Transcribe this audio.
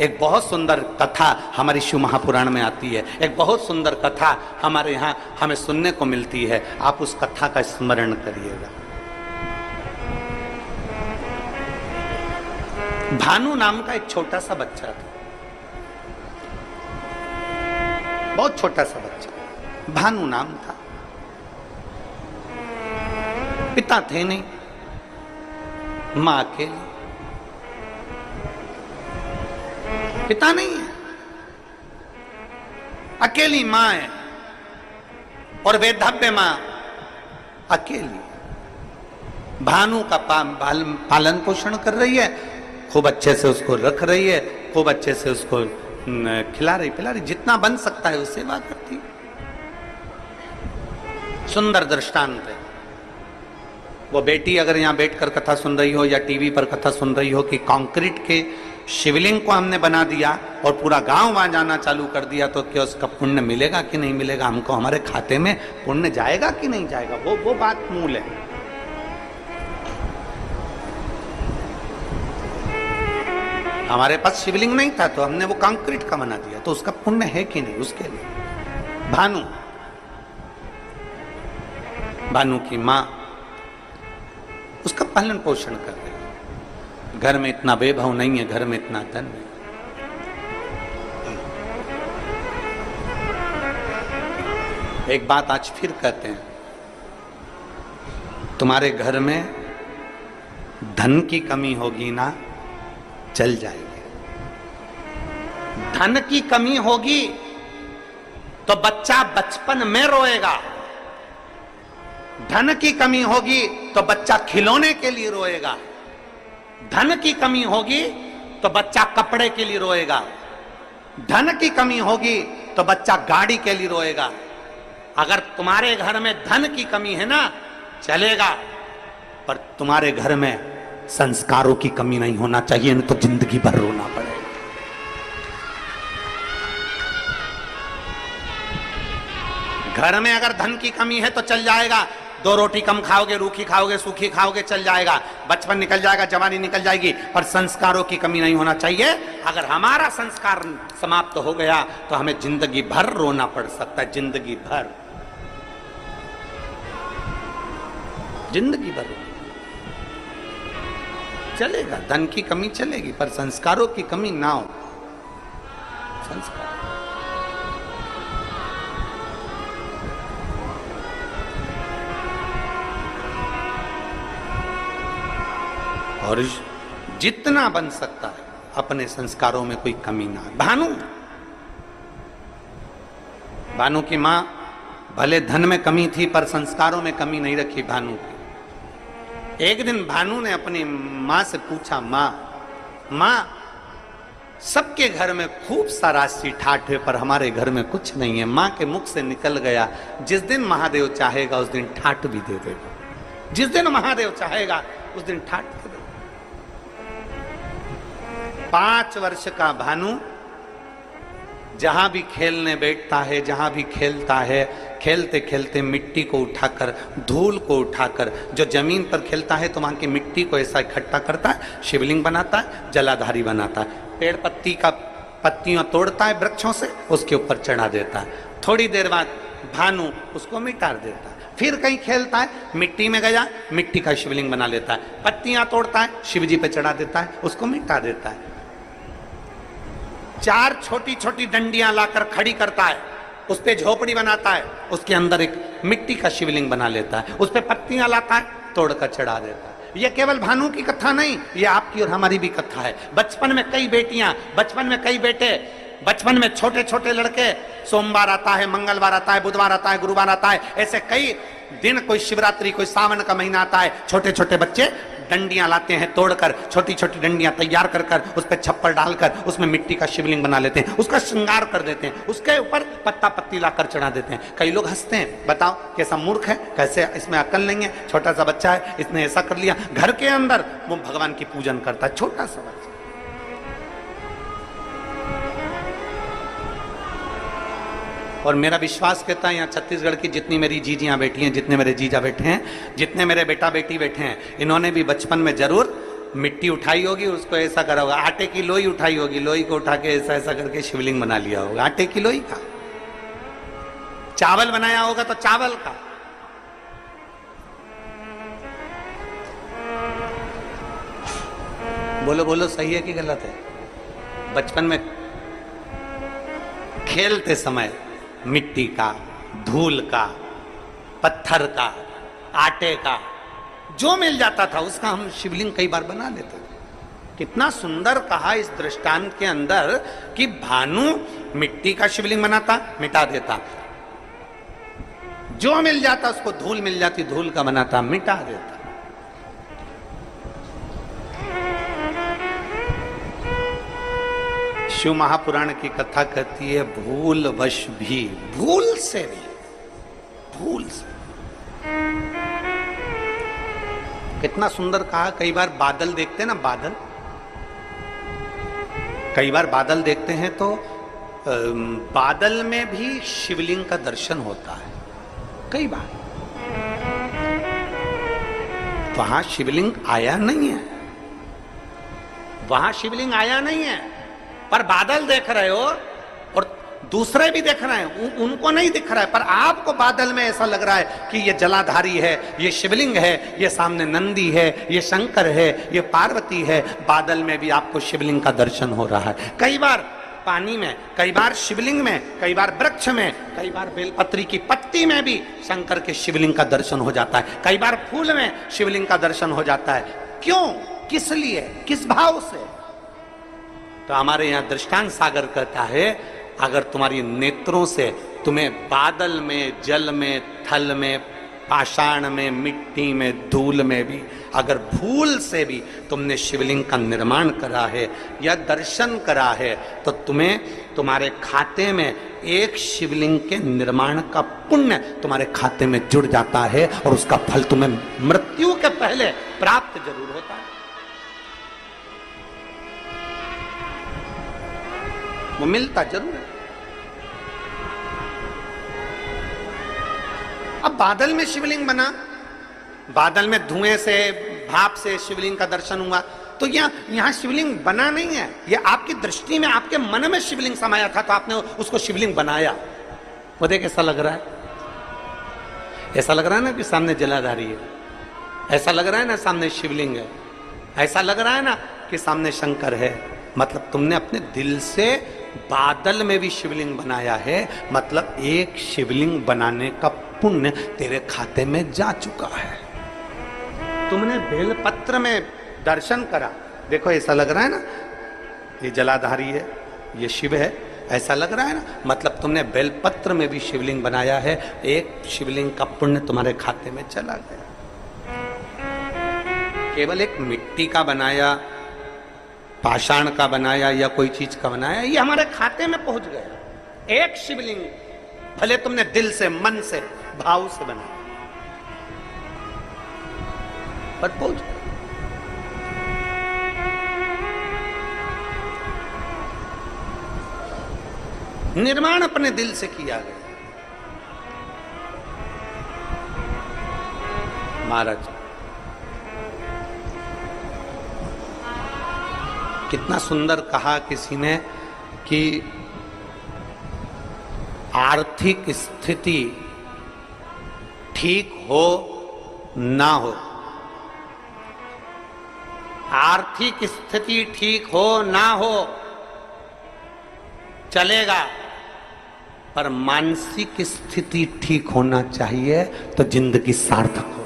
एक बहुत सुंदर कथा हमारी शिव महापुराण में आती है, एक बहुत सुंदर कथा हमारे यहाँ हमें सुनने को मिलती है। आप उस कथा का स्मरण करिएगा। भानु नाम का एक छोटा सा बच्चा था, बहुत छोटा सा बच्चा, भानु नाम था। पिता थे नहीं, मां अकेली, पिता नहीं है, अकेली मां है और वेधव्य मां अकेली। भानु का पालन पोषण कर रही है, खूब अच्छे से उसको रख रही है, खूब अच्छे से उसको खिला रही पिला रही, जितना बन सकता है उससे सेवा करती है। सुंदर दृष्टांत है। वो बेटी अगर यहां बैठकर कथा सुन रही हो या टीवी पर कथा सुन रही हो कि कंक्रीट के शिवलिंग को हमने बना दिया और पूरा गांव वहां जाना चालू कर दिया, तो क्या उसका पुण्य मिलेगा कि नहीं मिलेगा, हमको हमारे खाते में पुण्य जाएगा कि नहीं जाएगा, वो बात मूल है। हमारे पास शिवलिंग नहीं था तो हमने वो कंक्रीट का बना दिया, तो उसका पुण्य है कि नहीं उसके लिए। भानु की मां उसका पालन पोषण कर रही है। घर में इतना वैभव नहीं है, घर में इतना धन नहीं। एक बात आज फिर कहते हैं, तुम्हारे घर में धन की कमी होगी ना, चल जाएगी। धन की कमी होगी तो बच्चा बचपन में रोएगा, धन की कमी होगी तो बच्चा खिलौने के लिए रोएगा, धन की कमी होगी तो बच्चा कपड़े के लिए रोएगा, धन की कमी होगी तो बच्चा गाड़ी के लिए रोएगा। अगर तुम्हारे घर में धन की कमी है ना, चलेगा, पर तुम्हारे घर में संस्कारों की कमी नहीं होना चाहिए, नहीं तो जिंदगी भर रोना पड़ेगा। घर में अगर धन की कमी है तो चल जाएगा, 2 रोटी कम खाओगे, रूखी खाओगे, सूखी खाओगे, चल जाएगा, बचपन निकल जाएगा, जवानी निकल जाएगी, पर संस्कारों की कमी नहीं होना चाहिए। अगर हमारा संस्कार समाप्त हो गया तो हमें जिंदगी भर रोना पड़ सकता है, जिंदगी भर, जिंदगी भर चलेगा। धन की कमी चलेगी पर संस्कारों की कमी ना हो। संस्कार और जितना बन सकता है अपने संस्कारों में कोई कमी ना है। भानु की मां भले धन में कमी थी पर संस्कारों में कमी नहीं रखी भानु की। एक दिन भानु ने अपनी मां से पूछा, मां सबके घर में खूब सा राशि ठाठ है पर हमारे घर में कुछ नहीं है। मां के मुख से निकल गया, जिस दिन महादेव चाहेगा उस दिन ठाठ भी दे देगा, जिस दिन महादेव चाहेगा उस दिन ठाठ दे देगा। 5 वर्ष का भानु जहां भी खेलने बैठता है, जहां भी खेलता है, खेलते खेलते मिट्टी को उठाकर, धूल को उठाकर, जो जमीन पर खेलता है तो वहां की मिट्टी को ऐसा इकट्ठा करता है, शिवलिंग बनाता है, जलाधारी बनाता है, पेड़ पत्ती का पत्तियां तोड़ता है वृक्षों से, उसके ऊपर चढ़ा देता है। थोड़ी देर बाद भानु उसको मिटा देता है। फिर कहीं खेलता है, मिट्टी में गया, मिट्टी का शिवलिंग बना लेता है, पत्तियां तोड़ता है, शिवजी पे चढ़ा देता है, उसको मिटा देता है। 4 छोटी छोटी डंडियां लाकर खड़ी करता है, उस पे झोपड़ी बनाता है, उसके अंदर एक मिट्टी का शिवलिंग बना लेता है, उस पे पत्तियां लाता है, तोड़कर चढ़ा देता है। यह केवल भानु की कथा नहीं, ये आपकी और हमारी भी कथा है। बचपन में कई बेटियां, बचपन में कई बेटे, बचपन में छोटे छोटे लड़के, सोमवार आता है, मंगलवार आता है, बुधवार आता है, गुरुवार आता है, ऐसे कई दिन, कोई शिवरात्रि, कोई सावन का महीना आता है, छोटे छोटे बच्चे डंडियां लाते हैं, तोड़कर छोटी छोटी डंडियां तैयार कर कर उस पर छप्पर डालकर उसमें मिट्टी का शिवलिंग बना लेते हैं, उसका श्रृंगार कर देते हैं, उसके ऊपर पत्ता पत्ती लाकर चढ़ा देते हैं। कई लोग हंसते हैं, बताओ कैसा मूर्ख है, कैसे इसमें अकल नहीं है, छोटा सा बच्चा है, इसने ऐसा कर लिया। घर के अंदर वो भगवान की पूजन करता है, छोटा सा बच्चा। और मेरा विश्वास कहता है यहाँ छत्तीसगढ़ की जितनी मेरी जीजियाँ बैठी हैं, जितने मेरे जीजा बैठे हैं, जितने मेरे बेटा बेटी बैठे हैं, इन्होंने भी बचपन में जरूर मिट्टी उठाई होगी, उसको ऐसा करा होगा, आटे की लोई उठाई होगी, लोई को उठा के ऐसा ऐसा करके शिवलिंग बना लिया होगा, आटे की लोई का। चावल बनाया होगा तो चावल का। बोलो बोलो, सही है कि गलत है? बचपन में खेलते समय मिट्टी का, धूल का, पत्थर का, आटे का, जो मिल जाता था उसका हम शिवलिंग कई बार बना लेते थे। कितना सुंदर कहा इस दृष्टांत के अंदर कि भानु मिट्टी का शिवलिंग बनाता, मिटा देता, जो मिल जाता उसको, धूल मिल जाती धूल का बनाता, मिटा देता। शिव महापुराण की कथा कहती है भूल वश भी, भूल से भी, भूल से। कितना सुंदर कहा। कई बार बादल देखते हैं ना, बादल, कई बार बादल देखते हैं तो बादल में भी शिवलिंग का दर्शन होता है। कई बार वहां शिवलिंग आया नहीं है, वहां शिवलिंग आया नहीं है, पर बादल देख रहे हो और दूसरे भी देख रहे हैं, उनको नहीं दिख रहा है, पर आपको बादल में ऐसा लग रहा है कि ये जलाधारी है, ये शिवलिंग है, ये सामने नंदी है, ये शंकर है, ये पार्वती है। बादल में भी आपको शिवलिंग का दर्शन हो रहा है। कई बार पानी में, कई बार शिवलिंग में, कई बार वृक्ष में, कई बार बेलपत्री की पत्ती में भी शंकर के शिवलिंग का दर्शन हो जाता है। कई बार फूल में शिवलिंग का दर्शन हो जाता है। क्यों, किस लिए, किस भाव से? तो हमारे यहां दृष्टांत सागर कहता है, अगर तुम्हारी नेत्रों से तुम्हें बादल में, जल में, थल में, पाषाण में, मिट्टी में, धूल में भी अगर भूल से भी तुमने शिवलिंग का निर्माण करा है या दर्शन करा है, तो तुम्हें तुम्हारे खाते में एक शिवलिंग के निर्माण का पुण्य तुम्हारे खाते में जुड़ जाता है और उसका फल तुम्हें मृत्यु के पहले प्राप्त जरूर होता है। वो मिलता जरूर है। अब बादल में शिवलिंग बना, बादल में धुएं से, भाप से शिवलिंग का दर्शन हुआ, तो यहां शिवलिंग बना नहीं है, ये आपकी दृष्टि में, आपके मन में शिवलिंग समाया था तो आपने उसको शिवलिंग बनाया। वो देख ऐसा लग रहा है, ऐसा लग रहा है ना कि सामने जलाधारी है, ऐसा लग रहा है ना सामने शिवलिंग है, ऐसा लग रहा है ना कि सामने शंकर है। मतलब तुमने अपने दिल से बादल में भी शिवलिंग बनाया है, मतलब एक शिवलिंग बनाने का पुण्य तेरे खाते में जा चुका है। तुमने बेलपत्र में दर्शन करा, देखो ऐसा लग रहा है ना ये जलाधारी है, ये शिव है, ऐसा लग रहा है ना, मतलब तुमने बेलपत्र में भी शिवलिंग बनाया है, एक शिवलिंग का पुण्य तुम्हारे खाते में चला गया। केवल एक मिट्टी का बनाया, पाषाण का बनाया या कोई चीज का बनाया, ये हमारे खाते में पहुंच गया। एक शिवलिंग भले तुमने दिल से, मन से, भाव से बनाया, पर पहुंच गया। निर्माण अपने दिल से किया गया। महाराज कितना सुंदर कहा किसी ने कि आर्थिक स्थिति ठीक हो ना हो, आर्थिक स्थिति ठीक हो ना हो चलेगा, पर मानसिक स्थिति ठीक होना चाहिए तो जिंदगी सार्थक हो।